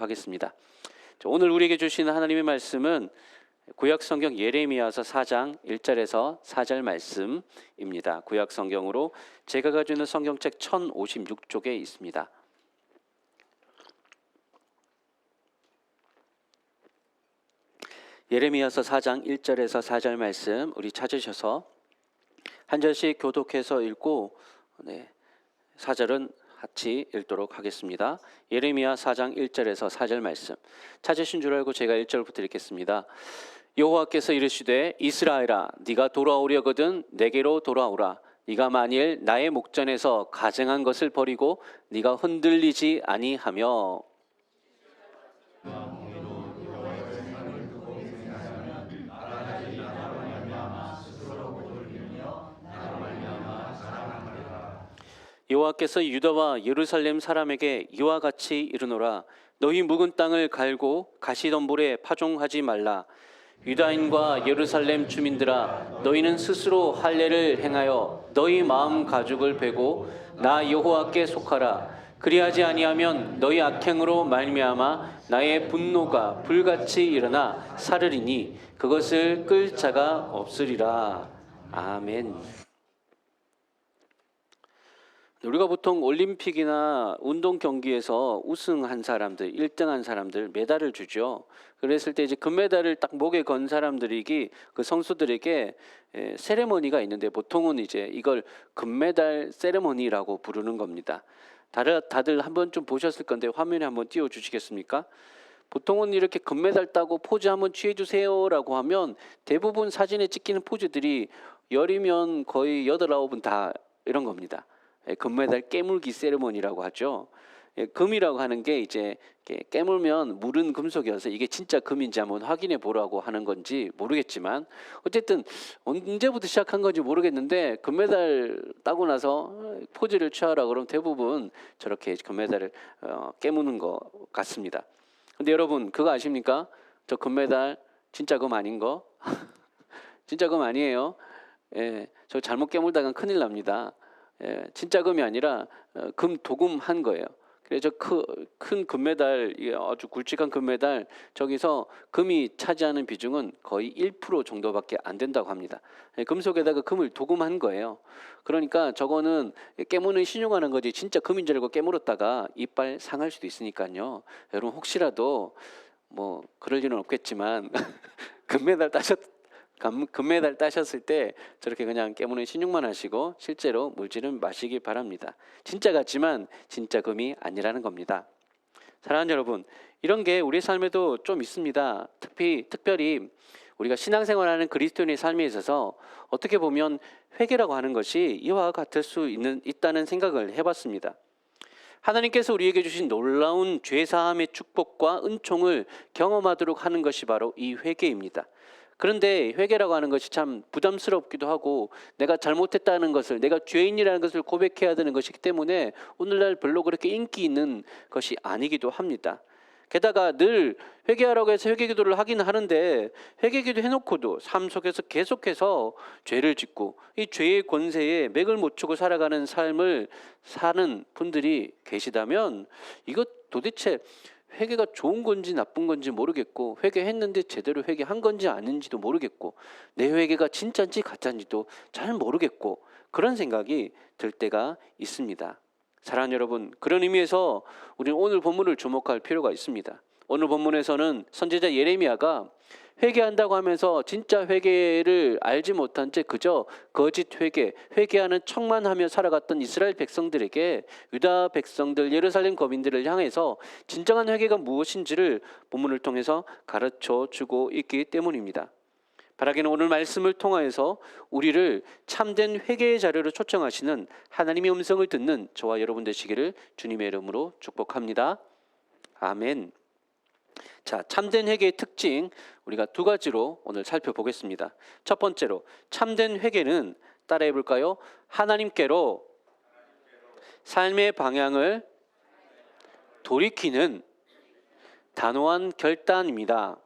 하겠습니다. 오늘 우리에게 주시는 하나님의 말씀은 구약 성경 예레미야서 4장 1절에서 4절 말씀입니다. 구약 성경으로 제가 가지고 있는 성경책 1056쪽에 있습니다. 예레미야서 4장 1절에서 4절 말씀 우리 찾으셔서 한 절씩 교독해서 읽고 4절은 같이 읽도록 하겠습니다. 예레미야 4장 1절에서 4절 말씀 찾으신 줄 알고 제가 1절부터 읽겠습니다. 여호와께서 이르시되 이스라엘아 네가 돌아오려거든 내게로 돌아오라. 네가 만일 나의 목전에서 가증한 것을 버리고 네가 흔들리지 아니하며 여호와께서 유다와 예루살렘 사람에게 이와 같이 이르노라. 너희 묵은 땅을 갈고 가시덤불에 파종하지 말라. 유다인과 예루살렘 주민들아 너희는 스스로 할례를 행하여 너희 마음 가죽을 베고 나 여호와께 속하라. 그리하지 아니하면 너희 악행으로 말미암아 나의 분노가 불같이 일어나 사르리니 그것을 끌 자가 없으리라. 아멘. 우리가 보통 올림픽이나 운동 경기에서 우승한 사람들, 1등한 사람들 메달을 주죠. 그랬을 때 이제 금메달을 딱 목에 건 사람들이 그 선수들에게 세레머니가 있는데, 보통은 이제 이걸 금메달 세레머니라고 부르는 겁니다. 다들 한번 좀 보셨을 건데 화면에 한번 띄워 주시겠습니까? 보통은 이렇게 금메달 따고 포즈 한번 취해 주세요라고 하면 대부분 사진에 찍히는 포즈들이 10이면 거의 8, 9은 다 이런 겁니다. 금메달 깨물기 세레머니라고 하죠. 금이라고 하는 게 이제 깨물면 물은 금속이어서 이게 진짜 금인지 한번 확인해 보라고 하는 건지 모르겠지만, 어쨌든 언제부터 시작한 건지 모르겠는데 금메달 따고 나서 포즈를 취하라 그러면 대부분 저렇게 금메달을 깨무는 것 같습니다. 근데 여러분 그거 아십니까? 저 금메달 진짜 금 아닌 거? 진짜 금 아니에요. 저 잘못 깨물다간 큰일 납니다. 진짜 금이 아니라 금 도금한 거예요. 그래서 큰 금메달, 아주 굵직한 금메달, 저기서 금이 차지하는 비중은 거의 1% 정도밖에 안 된다고 합니다. 금속에다가 금을 도금한 거예요. 그러니까 저거는 깨무는 신용하는 거지 진짜 금인 줄 알고 깨물었다가 이빨 상할 수도 있으니까요. 여러분 혹시라도 뭐 그럴 일은 없겠지만 금메달 따셨을 때 저렇게 그냥 깨무는 신용만 하시고 실제로 물질은 마시기 바랍니다. 진짜 같지만 진짜 금이 아니라는 겁니다. 사랑하는 여러분, 이런 게 우리 삶에도 좀 있습니다. 특별히 우리가 신앙생활하는 그리스도인의 삶에 있어서 어떻게 보면 회개라고 하는 것이 이와 같을 수 있다는 생각을 해봤습니다. 하나님께서 우리에게 주신 놀라운 죄사함의 축복과 은총을 경험하도록 하는 것이 바로 이 회개입니다. 그런데 회개라고 하는 것이 참 부담스럽기도 하고, 내가 잘못했다는 것을, 내가 죄인이라는 것을 고백해야 되는 것이기 때문에 오늘날 별로 그렇게 인기 있는 것이 아니기도 합니다. 게다가 늘 회개하라고 해서 회개기도를 하긴 하는데, 회개기도 해놓고도 삶 속에서 계속해서 죄를 짓고 이 죄의 권세에 맥을 못 추고 살아가는 삶을 사는 분들이 계시다면, 이것 도대체 회개가 좋은 건지 나쁜 건지 모르겠고, 회개했는데 제대로 회개한 건지 아닌지도 모르겠고, 내 회개가 진짜인지 가짜인지도 잘 모르겠고, 그런 생각이 들 때가 있습니다. 사랑하는 여러분, 그런 의미에서 우리는 오늘 본문을 주목할 필요가 있습니다. 오늘 본문에서는 선지자 예레미야가 회개한다고 하면서 진짜 회개를 알지 못한 채 그저 거짓 회개하는 척만 하며 살아갔던 이스라엘 백성들에게, 유다 백성들, 예루살렘 거민들을 향해서 진정한 회개가 무엇인지를 본문을 통해서 가르쳐 주고 있기 때문입니다. 바라기는 오늘 말씀을 통하여서 우리를 참된 회개의 자료로 초청하시는 하나님의 음성을 듣는 저와 여러분 되시기를 주님의 이름으로 축복합니다. 아멘. 자, 참된 회개의 특징 우리가 두 가지로 오늘 살펴보겠습니다. 첫 번째로, 참된 회개는 따라해 볼까요? 하나님께로 삶의 방향을 돌이키는 단호한 결단입니다.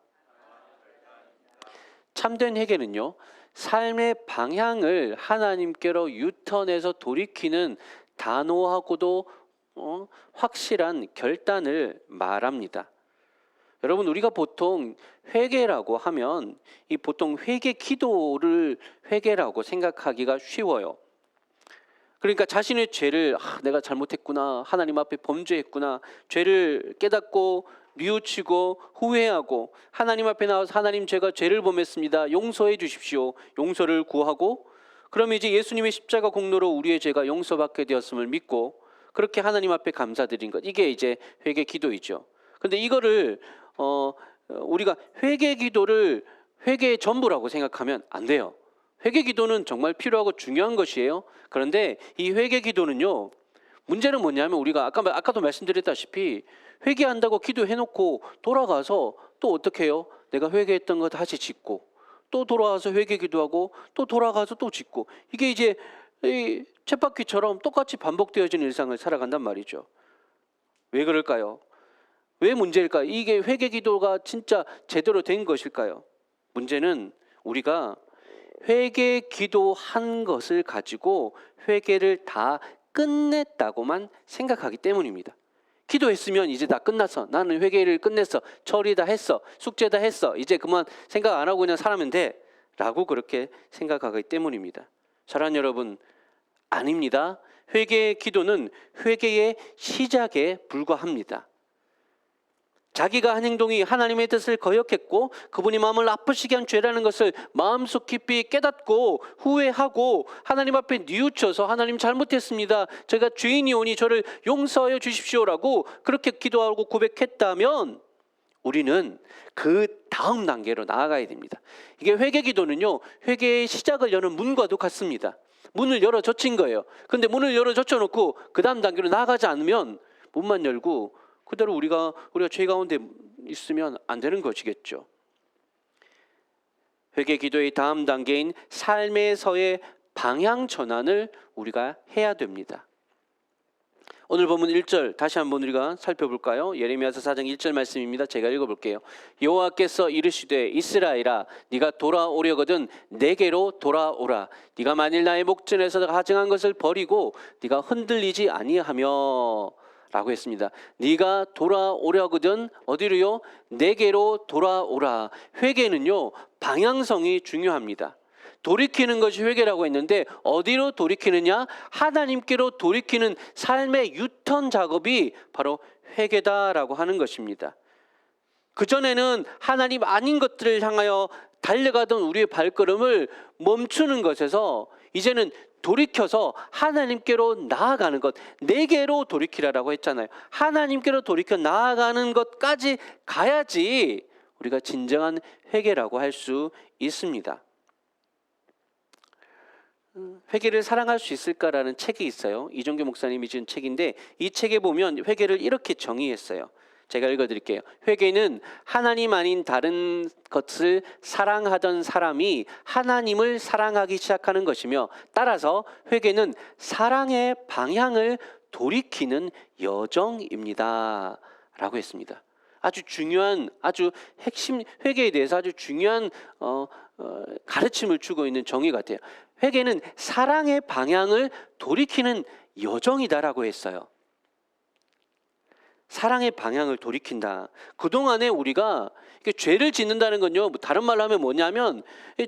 참된 회개는요, 삶의 방향을 하나님께로 유턴해서 돌이키는 단호하고도 확실한 결단을 말합니다. 여러분, 우리가 보통 회개라고 하면 이 보통 회개 기도를 회개라고 생각하기가 쉬워요. 그러니까 자신의 죄를 내가 잘못했구나, 하나님 앞에 범죄했구나, 죄를 깨닫고 뉘우치고 후회하고 하나님 앞에 나와서 하나님, 제가 죄를 범했습니다, 용서해 주십시오, 용서를 구하고, 그러면 이제 예수님의 십자가 공로로 우리의 죄가 용서받게 되었음을 믿고 그렇게 하나님 앞에 감사드린 것, 이게 이제 회개 기도이죠. 근데 이거를 우리가 회개 기도를 회개의 전부라고 생각하면 안 돼요. 회개 기도는 정말 필요하고 중요한 것이에요. 그런데 이 회개 기도는요, 문제는 뭐냐면 우리가 아까도 말씀드렸다시피 회개한다고 기도해놓고 돌아가서 또 어떻게 해요? 내가 회개했던 거 다시 짓고 또 돌아와서 회개 기도하고 또 돌아가서 또 짓고, 이게 이제 이 쳇바퀴처럼 똑같이 반복되어지는 일상을 살아간단 말이죠. 왜 그럴까요? 왜 문제일까요? 이게 회개 기도가 진짜 제대로 된 것일까요? 문제는 우리가 회개 기도한 것을 가지고 회개를 다 끝냈다고만 생각하기 때문입니다. 기도했으면 이제 다 끝났어, 나는 회개를 끝냈어, 처리 다 했어, 숙제 다 했어, 이제 그만 생각 안 하고 그냥 살면 돼 라고 그렇게 생각하기 때문입니다. 사랑하는 여러분, 아닙니다. 회개의 기도는 회개의 시작에 불과합니다. 자기가 한 행동이 하나님의 뜻을 거역했고 그분이 마음을 아프시게 한 죄라는 것을 마음속 깊이 깨닫고 후회하고 하나님 앞에 뉘우쳐서 하나님, 잘못했습니다, 제가 죄인이오니 저를 용서하여 주십시오라고 그렇게 기도하고 고백했다면 우리는 그 다음 단계로 나아가야 됩니다. 이게 회개 기도는요, 회개의 시작을 여는 문과도 같습니다. 문을 열어 젖힌 거예요. 근데 문을 열어 젖혀놓고 그 다음 단계로 나아가지 않으면 문만 열고 그대로 우리가 죄 가운데 있으면 안 되는 것이겠죠. 회개 기도의 다음 단계인 삶에서의 방향 전환을 우리가 해야 됩니다. 오늘 본문 1절 다시 한번 우리가 살펴볼까요? 예레미야서 4장 1절 말씀입니다. 제가 읽어볼게요. 여호와께서 이르시되 이스라엘아, 네가 돌아오려거든 내게로 돌아오라. 네가 만일 나의 목전에서 가증한 것을 버리고 네가 흔들리지 아니하며 라고 했습니다. 네가 돌아오려거든 어디로요? 내게로 돌아오라. 회개는요, 방향성이 중요합니다. 돌이키는 것이 회개라고 했는데 어디로 돌이키느냐? 하나님께로 돌이키는 삶의 유턴 작업이 바로 회개다라고 하는 것입니다. 그전에는 하나님 아닌 것들을 향하여 달려가던 우리의 발걸음을 멈추는 것에서 이제는 돌이켜서 하나님께로 나아가는 것, 내게로 돌이키라라고 했잖아요. 하나님께로 돌이켜 나아가는 것까지 가야지 우리가 진정한 회개라고 할 수 있습니다. 회개를 사랑할 수 있을까라는 책이 있어요. 이종규 목사님이 지은 책인데 이 책에 보면 회개를 이렇게 정의했어요. 제가 읽어드릴게요. 회개는 하나님 아닌 다른 것을 사랑하던 사람이 하나님을 사랑하기 시작하는 것이며, 따라서 회개는 사랑의 방향을 돌이키는 여정입니다 라고 했습니다. 아주 중요한, 아주 핵심, 회개에 대해서 아주 중요한 가르침을 주고 있는 정의 같아요. 회개는 사랑의 방향을 돌이키는 여정이다라고 했어요. 사랑의 방향을 돌이킨다. 그동안에 우리가 죄를 짓는다는 건요, 다른 말로 하면 뭐냐면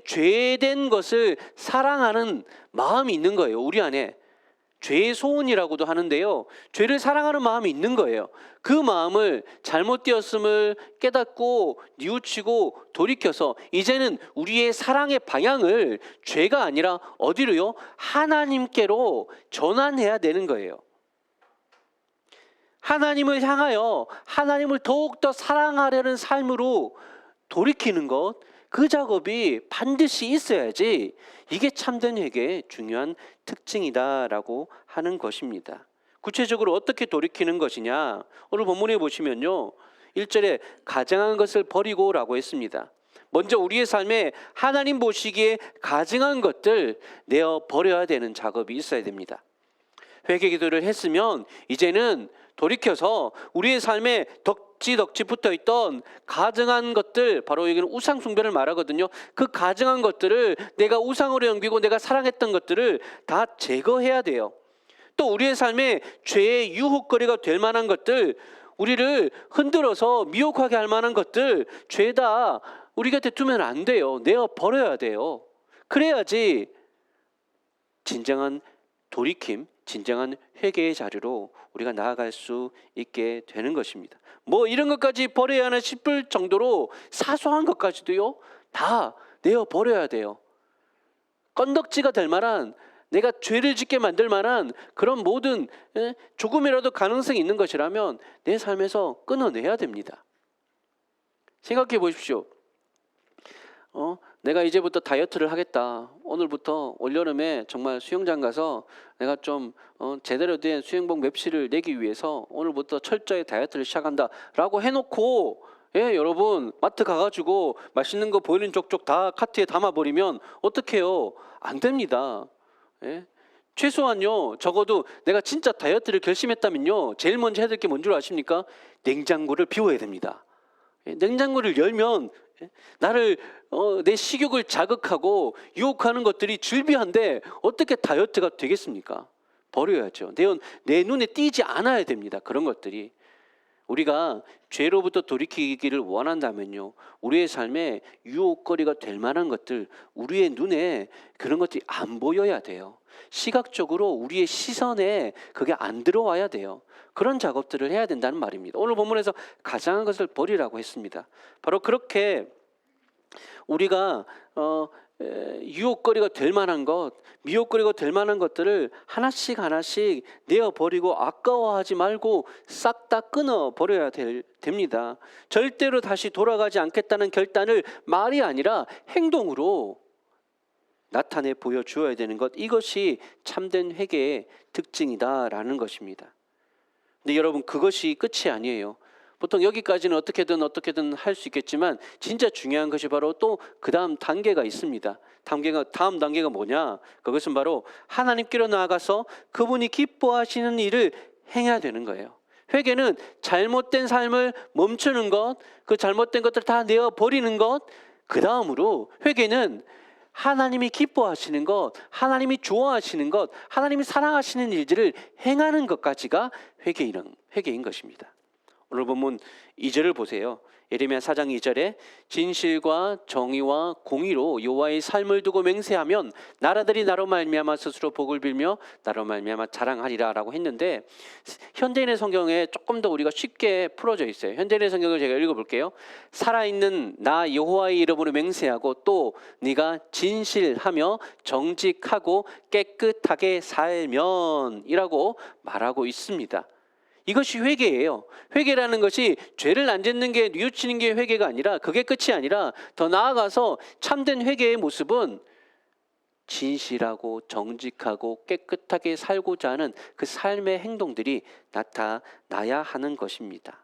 죄된 것을 사랑하는 마음이 있는 거예요. 우리 안에 죄의 소원이라고도 하는데요, 죄를 사랑하는 마음이 있는 거예요. 그 마음을 잘못되었음을 깨닫고 뉘우치고 돌이켜서 이제는 우리의 사랑의 방향을 죄가 아니라 어디로요? 하나님께로 전환해야 되는 거예요. 하나님을 향하여 하나님을 더욱더 사랑하려는 삶으로 돌이키는 것, 그 작업이 반드시 있어야지 이게 참된 회개의 중요한 특징이다라고 하는 것입니다. 구체적으로 어떻게 돌이키는 것이냐? 오늘 본문에 보시면요, 1절에 가증한 것을 버리고라고 했습니다. 먼저 우리의 삶에 하나님 보시기에 가증한 것들 내어 버려야 되는 작업이 있어야 됩니다. 회개 기도를 했으면 이제는 돌이켜서 우리의 삶에 덕지 붙어있던 가증한 것들, 바로 여기는 우상 숭배를 말하거든요. 그 가증한 것들을 내가 우상으로 여기고 내가 사랑했던 것들을 다 제거해야 돼요. 또 우리의 삶에 죄의 유혹거리가 될 만한 것들, 우리를 흔들어서 미혹하게 할 만한 것들, 죄다 우리 곁에 두면 안 돼요. 내어 버려야 돼요. 그래야지 진정한 돌이킴, 진정한 회개의 자리로 우리가 나아갈 수 있게 되는 것입니다. 뭐 이런 것까지 버려야 하나 싶을 정도로 사소한 것까지도요, 다 내어 버려야 돼요. 건덕지가 될 만한, 내가 죄를 짓게 만들 만한 그런 모든 조금이라도 가능성이 있는 것이라면 내 삶에서 끊어내야 됩니다. 생각해 보십시오. 내가 이제부터 다이어트를 하겠다. 오늘부터 올여름에 정말 수영장 가서 내가 좀 제대로 된 수영복 맵시를 내기 위해서 오늘부터 철저히 다이어트를 시작한다 라고 해놓고, 여러분 마트 가가지고 맛있는 거 보이는 족족 다 카트에 담아버리면 어떡해요? 안 됩니다. 최소한요, 적어도 내가 진짜 다이어트를 결심했다면요, 제일 먼저 해야 될 게 뭔 줄 아십니까? 냉장고를 비워야 됩니다. 냉장고를 열면 나를 내 식욕을 자극하고 유혹하는 것들이 줄비한데 어떻게 다이어트가 되겠습니까? 버려야죠. 내 눈에 띄지 않아야 됩니다. 그런 것들이. 우리가 죄로부터 돌이키기를 원한다면요, 우리의 삶에 유혹거리가 될 만한 것들, 우리의 눈에 그런 것들이 안 보여야 돼요. 시각적으로 우리의 시선에 그게 안 들어와야 돼요. 그런 작업들을 해야 된다는 말입니다. 오늘 본문에서 가장한 것을 버리라고 했습니다. 바로 그렇게 우리가 유혹거리가 될 만한 것, 미혹거리가 될 만한 것들을 하나씩 하나씩 내어버리고 아까워하지 말고 싹 다 끊어버려야 됩니다. 절대로 다시 돌아가지 않겠다는 결단을 말이 아니라 행동으로 나타내 보여주어야 되는 것, 이것이 참된 회개의 특징이다라는 것입니다. 근데 여러분, 그것이 끝이 아니에요. 보통 여기까지는 어떻게든 할 수 있겠지만 진짜 중요한 것이 바로 또 그 다음 단계가 있습니다. 다음 단계가 뭐냐? 그것은 바로 하나님께로 나아가서 그분이 기뻐하시는 일을 행해야 되는 거예요. 회개는 잘못된 삶을 멈추는 것, 그 잘못된 것들 다 내어버리는 것, 그 다음으로 회개는 하나님이 기뻐하시는 것, 하나님이 좋아하시는 것, 하나님이 사랑하시는 일들을 행하는 것까지가 회개인 것입니다. 오늘 본문 2절을 보세요. 예레미야 4장 2절에 진실과 정의와 공의로 여호와의 삶을 두고 맹세하면 나라들이 나로 말미암아 스스로 복을 빌며 나로 말미암아 자랑하리라 라고 했는데, 현대인의 성경에 조금 더 우리가 쉽게 풀어져 있어요. 현대인의 성경을 제가 읽어볼게요. 살아있는 나 여호와의 이름으로 맹세하고 또 네가 진실하며 정직하고 깨끗하게 살면 이라고 말하고 있습니다. 이것이 회개예요. 회개라는 것이 죄를 안 짓는 게, 뉘우치는 게 회개가 아니라, 그게 끝이 아니라 더 나아가서 참된 회개의 모습은 진실하고 정직하고 깨끗하게 살고자 하는 그 삶의 행동들이 나타나야 하는 것입니다.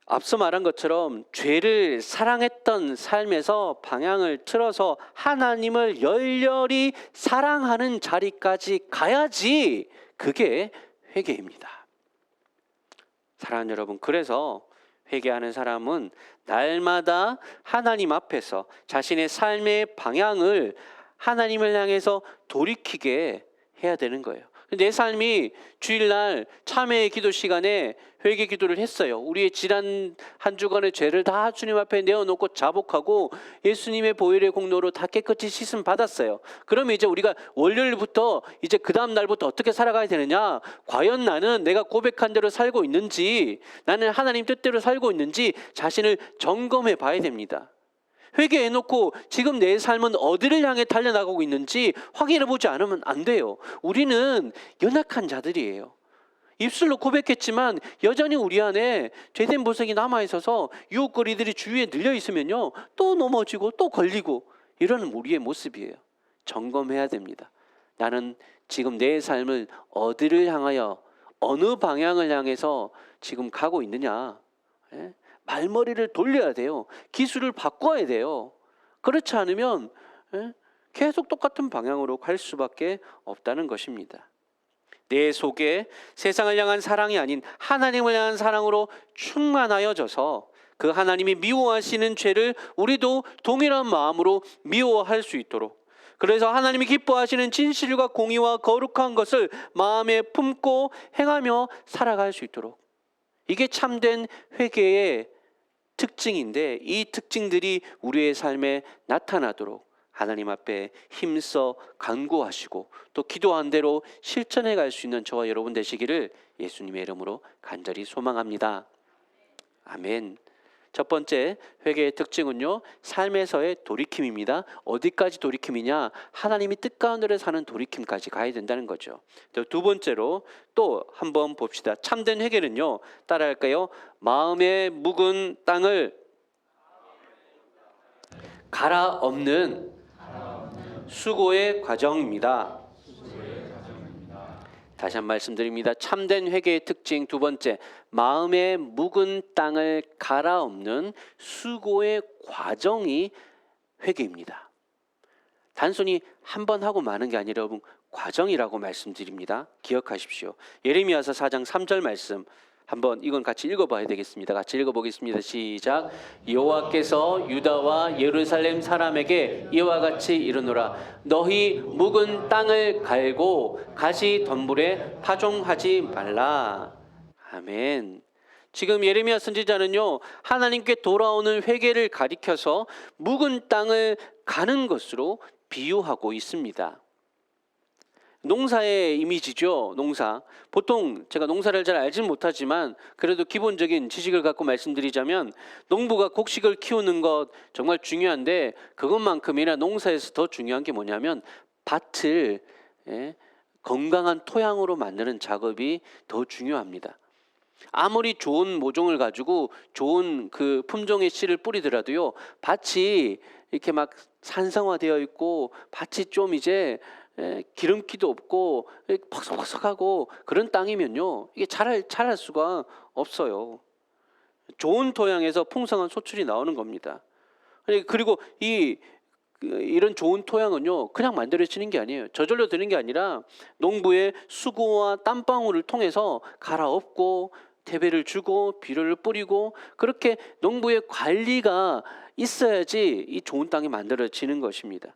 앞서 말한 것처럼 죄를 사랑했던 삶에서 방향을 틀어서 하나님을 열렬히 사랑하는 자리까지 가야지 그게 회개입니다. 사랑하는 여러분, 그래서 회개하는 사람은 날마다 하나님 앞에서 자신의 삶의 방향을 하나님을 향해서 돌이키게 해야 되는 거예요. 내 삶이 주일날 참회의 기도 시간에 회개 기도를 했어요. 우리의 지난 한 주간의 죄를 다 주님 앞에 내어놓고 자복하고 예수님의 보혈의 공로로 다 깨끗이 씻음 받았어요. 그러면 이제 우리가 월요일부터 이제 그 다음 날부터 어떻게 살아가야 되느냐? 과연 나는 내가 고백한 대로 살고 있는지, 나는 하나님 뜻대로 살고 있는지 자신을 점검해 봐야 됩니다. 회개해놓고 지금 내 삶은 어디를 향해 달려나가고 있는지 확인해보지 않으면 안 돼요. 우리는 연약한 자들이에요. 입술로 고백했지만 여전히 우리 안에 죄된 보석이 남아있어서 유혹거리들이 주위에 늘려있으면요, 또 넘어지고 또 걸리고 이러는 우리의 모습이에요. 점검해야 됩니다. 나는 지금 내 삶을 어디를 향하여, 어느 방향을 향해서 지금 가고 있느냐? 말머리를 돌려야 돼요. 기술을 바꿔야 돼요. 그렇지 않으면 계속 똑같은 방향으로 갈 수밖에 없다는 것입니다. 내 속에 세상을 향한 사랑이 아닌 하나님을 향한 사랑으로 충만하여져서 그 하나님이 미워하시는 죄를 우리도 동일한 마음으로 미워할 수 있도록, 그래서 하나님이 기뻐하시는 진실과 공의와 거룩한 것을 마음에 품고 행하며 살아갈 수 있도록, 이게 참된 회개의 특징인데, 이 특징들이 우리의 삶에 나타나도록 하나님 앞에 힘써 간구하시고 또 기도한 대로 실천해 갈 수 있는 저와 여러분 되시기를 예수님의 이름으로 간절히 소망합니다. 아멘. 첫 번째 회개의 특징은요, 삶에서의 돌이킴입니다. 어디까지 돌이킴이냐? 하나님이 뜻 가운데 사는 돌이킴까지 가야 된다는 거죠. 두 번째로 또 한번 봅시다. 참된 회개는요, 따라할까요? 마음의 묵은 땅을 갈아엎는 수고의 과정입니다. 다시 한 번 말씀드립니다. 참된 회개의 특징 두 번째, 마음의 묵은 땅을 갈아엎는 수고의 과정이 회개입니다. 단순히 한 번 하고 마는 게 아니라 여러분, 과정이라고 말씀드립니다. 기억하십시오. 예레미야서 4장 3절 말씀, 한번 이건 같이 읽어봐야 되겠습니다. 같이 읽어보겠습니다. 시작. 여호와께서 유다와 예루살렘 사람에게 이와 같이 이르노라. 너희 묵은 땅을 갈고 가시 덤불에 파종하지 말라. 아멘. 지금 예레미야 선지자는요, 하나님께 돌아오는 회개를 가리켜서 묵은 땅을 가는 것으로 비유하고 있습니다. 농사의 이미지죠. 농사. 보통 제가 농사를 잘 알지는 못하지만 그래도 기본적인 지식을 갖고 말씀드리자면, 농부가 곡식을 키우는 것 정말 중요한데, 그것만큼이나 농사에서 더 중요한 게 뭐냐면 밭을 건강한 토양으로 만드는 작업이 더 중요합니다. 아무리 좋은 모종을 가지고 좋은 그 품종의 씨를 뿌리더라도요, 밭이 이렇게 막 산성화되어 있고 밭이 좀 이제 기름기도 없고 퍽석퍽석하고 그런 땅이면요, 이게 자랄 수가 없어요. 좋은 토양에서 풍성한 소출이 나오는 겁니다. 그리고 이런 좋은 토양은요, 그냥 만들어지는 게 아니에요. 저절로 되는 게 아니라 농부의 수고와 땀방울을 통해서 갈아엎고 대배를 주고 비료를 뿌리고, 그렇게 농부의 관리가 있어야지 이 좋은 땅이 만들어지는 것입니다.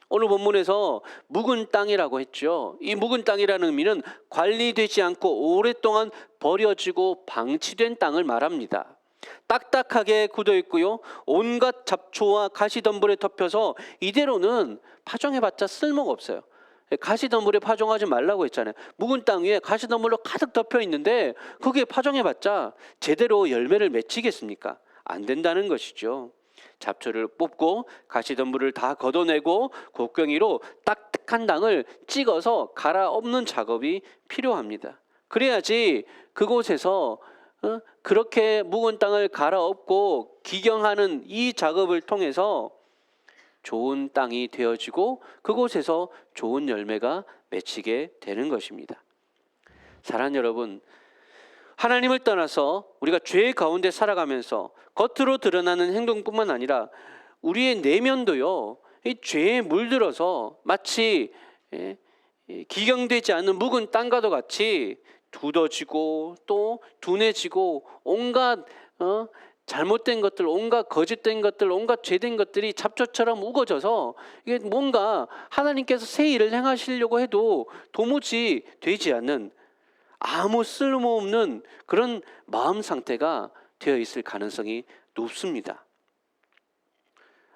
오늘 본문에서 묵은 땅이라고 했죠. 이 묵은 땅이라는 의미는 관리되지 않고 오랫동안 버려지고 방치된 땅을 말합니다. 딱딱하게 굳어 있고요, 온갖 잡초와 가시덤불에 덮여서 이대로는 파종해봤자 쓸모가 없어요. 가시덤불에 파종하지 말라고 했잖아요. 묵은 땅 위에 가시덤불로 가득 덮여 있는데 거기에 파종해봤자 제대로 열매를 맺히겠습니까? 안 된다는 것이죠. 잡초를 뽑고 가시덤불을 다 걷어내고 곡괭이로 딱딱한 땅을 찍어서 갈아엎는 작업이 필요합니다. 그래야지 그곳에서 그렇게 묵은 땅을 갈아엎고 기경하는 이 작업을 통해서 좋은 땅이 되어지고 그곳에서 좋은 열매가 맺히게 되는 것입니다. 사랑하는 여러분, 하나님을 떠나서 우리가 죄 가운데 살아가면서 겉으로 드러나는 행동뿐만 아니라 우리의 내면도요, 이 죄에 물들어서 마치 기경되지 않는 묵은 땅과도 같이 두더지고 또 둔해지고 온갖 잘못된 것들, 온갖 거짓된 것들, 온갖 죄된 것들이 잡초처럼 우거져서 이게 뭔가 하나님께서 새 일을 행하시려고 해도 도무지 되지 않는 아무 쓸모없는 그런 마음 상태가 되어 있을 가능성이 높습니다.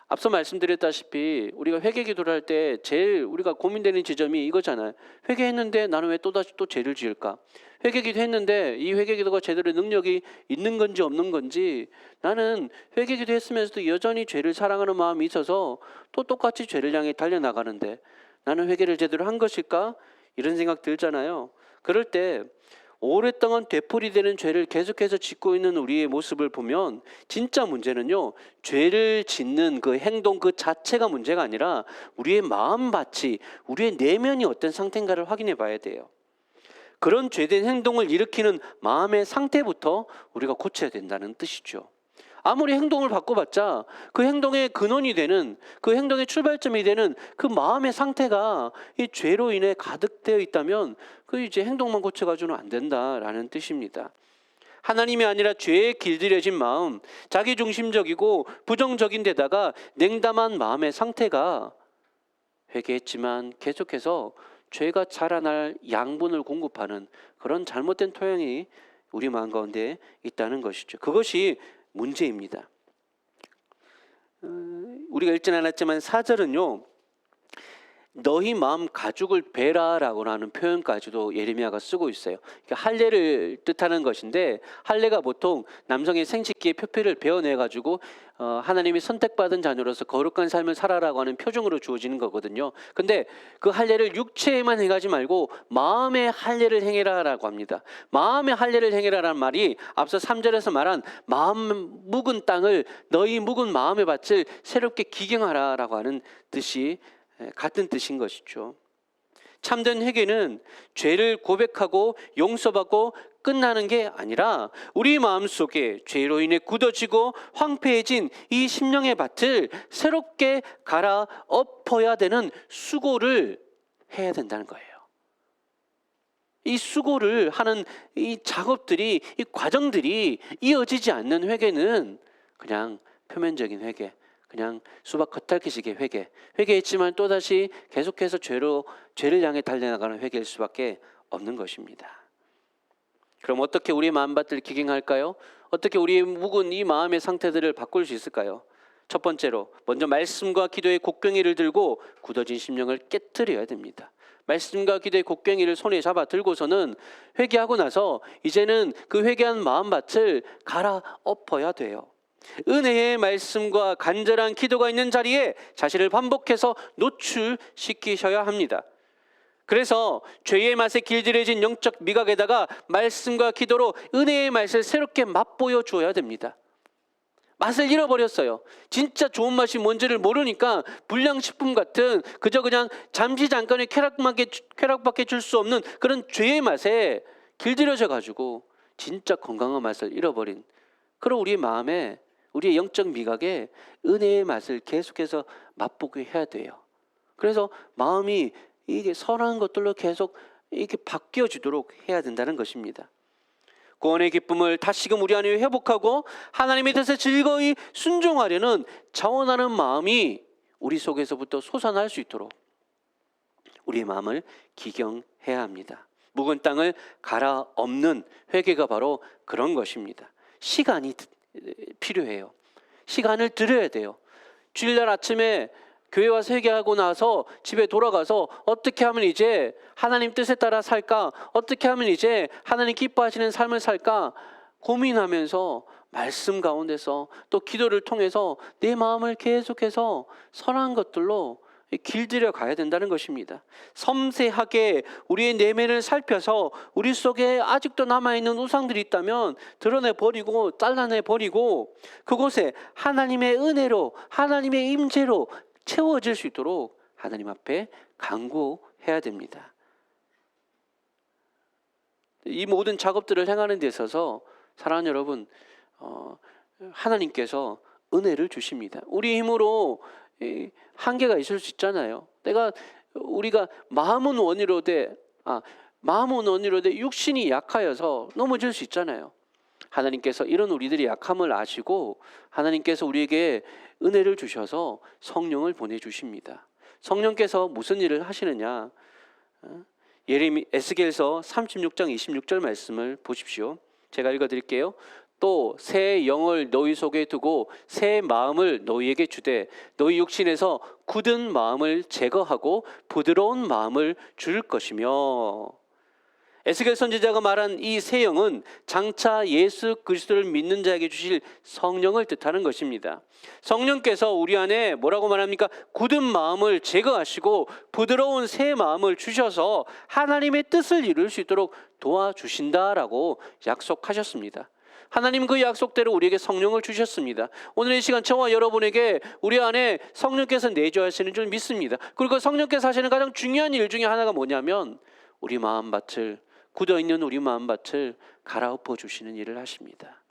앞서 말씀드렸다시피 우리가 회개 기도를 할 때 제일 우리가 고민되는 지점이 이거잖아요. 회개했는데 나는 왜 또다시 또 죄를 지을까? 회개 기도했는데 이 회개 기도가 제대로 능력이 있는 건지 없는 건지, 나는 회개 기도했으면서도 여전히 죄를 사랑하는 마음이 있어서 또 똑같이 죄를 향해 달려나가는데 나는 회개를 제대로 한 것일까? 이런 생각 들잖아요. 그럴 때 오랫동안 되풀이되는 죄를 계속해서 짓고 있는 우리의 모습을 보면 진짜 문제는요, 죄를 짓는 그 행동 그 자체가 문제가 아니라 우리의 마음밭이, 우리의 내면이 어떤 상태인가를 확인해 봐야 돼요. 그런 죄된 행동을 일으키는 마음의 상태부터 우리가 고쳐야 된다는 뜻이죠. 아무리 행동을 바꿔봤자 그 행동의 근원이 되는, 그 행동의 출발점이 되는 그 마음의 상태가 이 죄로 인해 가득되어 있다면 그 이제 행동만 고쳐가지고는 안 된다라는 뜻입니다. 하나님이 아니라 죄에 길들여진 마음, 자기중심적이고 부정적인 데다가 냉담한 마음의 상태가 회개했지만 계속해서 죄가 자라날 양분을 공급하는 그런 잘못된 토양이 우리 마음 가운데 있다는 것이죠. 그것이 문제입니다. 우리가 읽진 않았지만 4절은요, 너희 마음 가죽을 베라라고 하는 표현까지도 예레미야가 쓰고 있어요. 그러니까 할례를 뜻하는 것인데, 할례가 보통 남성의 생식기의 표피를 베어내 가지고 하나님이 선택받은 자녀로서 거룩한 삶을 살아라고 하는 표징으로 주어지는 거거든요. 근데 그 할례를 육체에만 행하지 말고 마음의 할례를 행해라라고 합니다. 마음의 할례를 행해라라는 말이 앞서 3절에서 말한 마음 묵은 땅을, 너희 묵은 마음의 밭을 새롭게 기경하라라고 하는 뜻이 같은 뜻인 것이죠. 참된 회개는 죄를 고백하고 용서받고 끝나는 게 아니라 우리 마음속에 죄로 인해 굳어지고 황폐해진 이 심령의 밭을 새롭게 갈아 엎어야 되는 수고를 해야 된다는 거예요. 이 수고를 하는 이 작업들이, 이 과정들이 이어지지 않는 회개는 그냥 표면적인 회개, 그냥 수박 겉핥기식의 회개했지만 또다시 계속해서 죄를 향해 달려나가는 회개일 수밖에 없는 것입니다. 그럼 어떻게 우리 마음밭을 기경할까요? 어떻게 우리의 묵은 이 마음의 상태들을 바꿀 수 있을까요? 첫 번째로 먼저 말씀과 기도의 곡괭이를 들고 굳어진 심령을 깨트려야 됩니다. 말씀과 기도의 곡괭이를 손에 잡아 들고서는 회개하고 나서 이제는 그 회개한 마음밭을 갈아 엎어야 돼요. 은혜의 말씀과 간절한 기도가 있는 자리에 자신을 반복해서 노출시키셔야 합니다. 그래서 죄의 맛에 길들여진 영적 미각에다가 말씀과 기도로 은혜의 맛을 새롭게 맛보여 주어야 됩니다. 맛을 잃어버렸어요. 진짜 좋은 맛이 뭔지를 모르니까 불량식품 같은 그냥 잠시 잠깐의 쾌락밖에 줄 수 없는 그런 죄의 맛에 길들여져 가지고 진짜 건강한 맛을 잃어버린 그런 우리 마음에, 우리의 영적 미각에 은혜의 맛을 계속해서 맛보게 해야 돼요. 그래서 마음이 이게 선한 것들로 계속 이렇게 바뀌어지도록 해야 된다는 것입니다. 구원의 기쁨을 다시금 우리 안에 회복하고 하나님의 뜻에 즐거이 순종하려는 자원하는 마음이 우리 속에서부터 솟아날 수 있도록 우리의 마음을 기경해야 합니다. 묵은 땅을 갈아엎는 회개가 바로 그런 것입니다. 시간이 필요해요. 시간을 들여야 돼요. 주일날 아침에 교회 와서 회개하고 나서 집에 돌아가서 어떻게 하면 이제 하나님 뜻에 따라 살까? 어떻게 하면 이제 하나님 기뻐하시는 삶을 살까? 고민하면서 말씀 가운데서 또 기도를 통해서 내 마음을 계속해서 선한 것들로 길들여 가야 된다는 것입니다. 섬세하게 우리의 내면을 살펴서 우리 속에 아직도 남아있는 우상들이 있다면 드러내버리고 잘라내버리고 그곳에 하나님의 은혜로, 하나님의 임재로 채워질 수 있도록 하나님 앞에 간구해야 됩니다. 이 모든 작업들을 행하는 데 있어서 사랑하는 여러분, 하나님께서 은혜를 주십니다. 우리 힘으로 한계가 있을 수 있잖아요. 우리가 마음은 원이로되 육신이 약하여서 넘어질 수 있잖아요. 하나님께서 이런 우리들의 약함을 아시고 하나님께서 우리에게 은혜를 주셔서 성령을 보내주십니다. 성령께서 무슨 일을 하시느냐? 에스겔서 36장 26절 말씀을 보십시오. 제가 읽어드릴게요. 또 새 영을 너희 속에 두고 새 마음을 너희에게 주되 너희 육신에서 굳은 마음을 제거하고 부드러운 마음을 줄 것이며. 에스겔 선지자가 말한 이 새 영은 장차 예수 그리스도를 믿는 자에게 주실 성령을 뜻하는 것입니다. 성령께서 우리 안에 뭐라고 말합니까? 굳은 마음을 제거하시고 부드러운 새 마음을 주셔서 하나님의 뜻을 이룰 수 있도록 도와주신다라고 약속하셨습니다. 하나님 그 약속대로 우리에게 성령을 주셨습니다. 오늘 이 시간 저와 여러분에게 우리 안에 성령께서 내주하시는 줄 믿습니다. 그리고 성령께서 하시는 가장 중요한 일 중에 하나가 뭐냐면 우리 마음밭을, 굳어있는 우리 마음밭을 갈아엎어 주시는 일을 하십니다.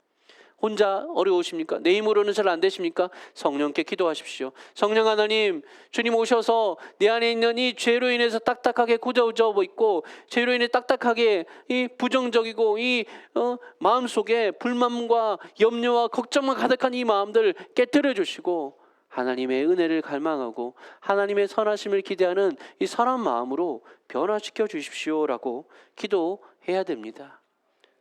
혼자 어려우십니까? 내 힘으로는 잘 안 되십니까? 성령께 기도하십시오. 성령 하나님, 주님 오셔서 내 안에 있는 이 죄로 인해서 딱딱하게 굳어져 있고 죄로 인해 딱딱하게 이 부정적이고 이 마음속에 불만과 염려와 걱정만 가득한 이 마음들 깨뜨려 주시고 하나님의 은혜를 갈망하고 하나님의 선하심을 기대하는 이 선한 마음으로 변화시켜 주십시오라고 기도해야 됩니다.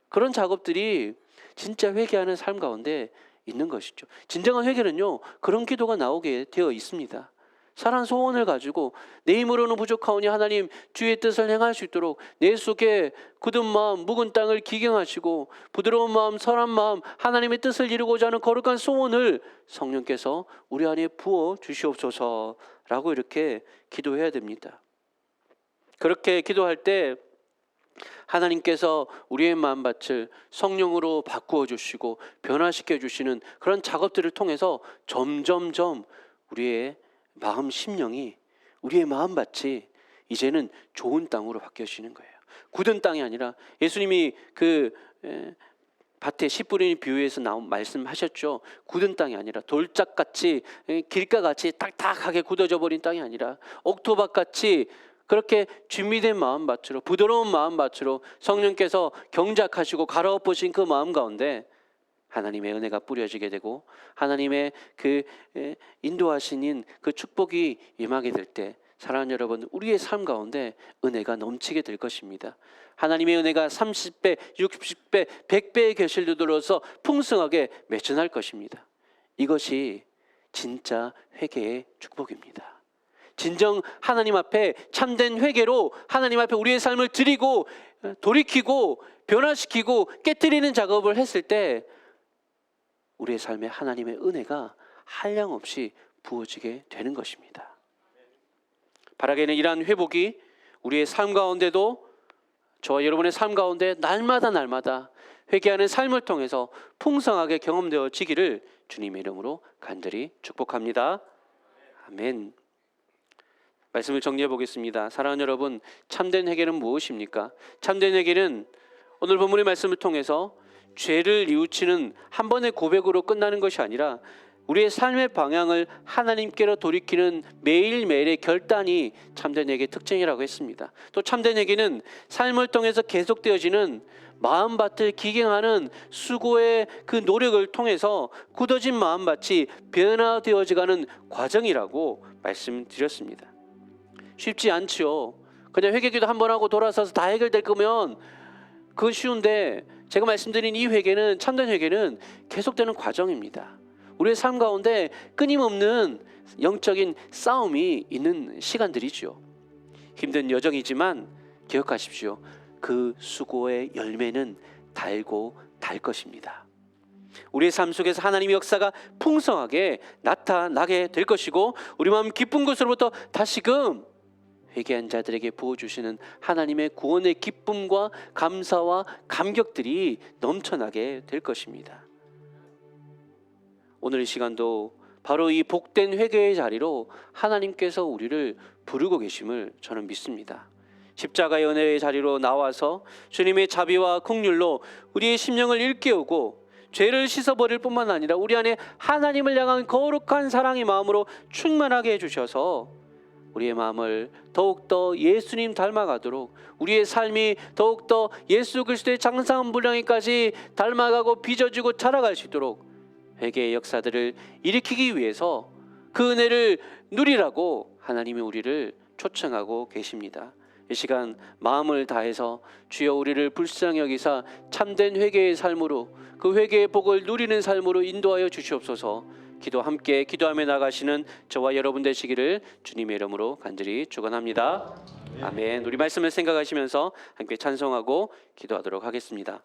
그런 작업들이 진짜 회개하는 삶 가운데 있는 것이죠. 진정한 회개는요, 그런 기도가 나오게 되어 있습니다. 사랑 소원을 가지고 내 힘으로는 부족하오니 하나님 주의 뜻을 행할 수 있도록 내 속에 굳은 마음 묵은 땅을 기경하시고 부드러운 마음 선한 마음 하나님의 뜻을 이루고자 하는 거룩한 소원을 성령께서 우리 안에 부어 주시옵소서라고 이렇게 기도해야 됩니다. 그렇게 기도할 때 하나님께서 우리의 마음밭을 성령으로 바꾸어 주시고 변화시켜 주시는 그런 작업들을 통해서 점점점 우리의 마음 심령이 우리의 마음밭이 이제는 좋은 땅으로 바뀌어지는 거예요. 굳은 땅이 아니라 예수님이 그 밭에 씨 뿌리는 비유에서 나온 말씀하셨죠. 굳은 땅이 아니라 돌짝같이 길가같이 딱딱하게 굳어져 버린 땅이 아니라 옥토밭같이 그렇게 준비된 마음밭으로 부드러운 마음밭으로 성령께서 경작하시고 갈아엎으신 그 마음 가운데 하나님의 은혜가 뿌려지게 되고 하나님의 그 인도하시는 그 축복이 임하게 될 때 사랑하는 여러분, 우리의 삶 가운데 은혜가 넘치게 될 것입니다. 하나님의 은혜가 30배, 60배, 100배의 결실로 들어서 풍성하게 맺어날 것입니다. 이것이 진짜 회개의 축복입니다. 진정 하나님 앞에 참된 회개로 하나님 앞에 우리의 삶을 드리고 돌이키고 변화시키고 깨트리는 작업을 했을 때 우리의 삶에 하나님의 은혜가 한량없이 부어지게 되는 것입니다. 바라기는 이러한 회복이 우리의 삶 가운데도 저와 여러분의 삶 가운데 날마다 회개하는 삶을 통해서 풍성하게 경험되어지기를 주님의 이름으로 간절히 축복합니다. 아멘. 말씀을 정리해 보겠습니다. 사랑하는 여러분, 참된 회개는 무엇입니까? 참된 회개는 오늘 본문의 말씀을 통해서 죄를 뉘우치는 한 번의 고백으로 끝나는 것이 아니라 우리의 삶의 방향을 하나님께로 돌이키는 매일매일의 결단이 참된 회개의 특징이라고 했습니다. 또 참된 회개는 삶을 통해서 계속되어지는 마음밭을 기경하는 수고의 그 노력을 통해서 굳어진 마음밭이 변화되어지가는 과정이라고 말씀드렸습니다. 쉽지 않지요. 그냥 회개기도 한 번 하고 돌아서서 다 해결될 거면 그건 쉬운데 제가 말씀드린 이 회개는 참된 회개는 계속되는 과정입니다. 우리의 삶 가운데 끊임없는 영적인 싸움이 있는 시간들이죠. 힘든 여정이지만 기억하십시오. 그 수고의 열매는 달고 달 것입니다. 우리의 삶 속에서 하나님의 역사가 풍성하게 나타나게 될 것이고 우리 마음 깊은 곳으로부터 다시금 회개한 자들에게 부어주시는 하나님의 구원의 기쁨과 감사와 감격들이 넘쳐나게 될 것입니다. 오늘 이 시간도 바로 이 복된 회개의 자리로 하나님께서 우리를 부르고 계심을 저는 믿습니다. 십자가의 은혜의 자리로 나와서 주님의 자비와 긍휼로 우리의 심령을 일깨우고 죄를 씻어버릴 뿐만 아니라 우리 안에 하나님을 향한 거룩한 사랑의 마음으로 충만하게 해주셔서 우리의 마음을 더욱더 예수님 닮아가도록 우리의 삶이 더욱더 예수 그리스도의 장사한 분량에까지 닮아가고 빚어지고 자라갈 수 있도록 회개의 역사들을 일으키기 위해서 그 은혜를 누리라고 하나님이 우리를 초청하고 계십니다. 이 시간 마음을 다해서 주여 우리를 불쌍히 여기사 참된 회개의 삶으로 그 회개의 복을 누리는 삶으로 인도하여 주시옵소서. 기도 함께 기도하며 나가시는 저와 여러분 되시기를 주님의 이름으로 간절히 축원합니다. 아멘. 우리 말씀을 생각하시면서 함께 찬송하고 기도하도록 하겠습니다.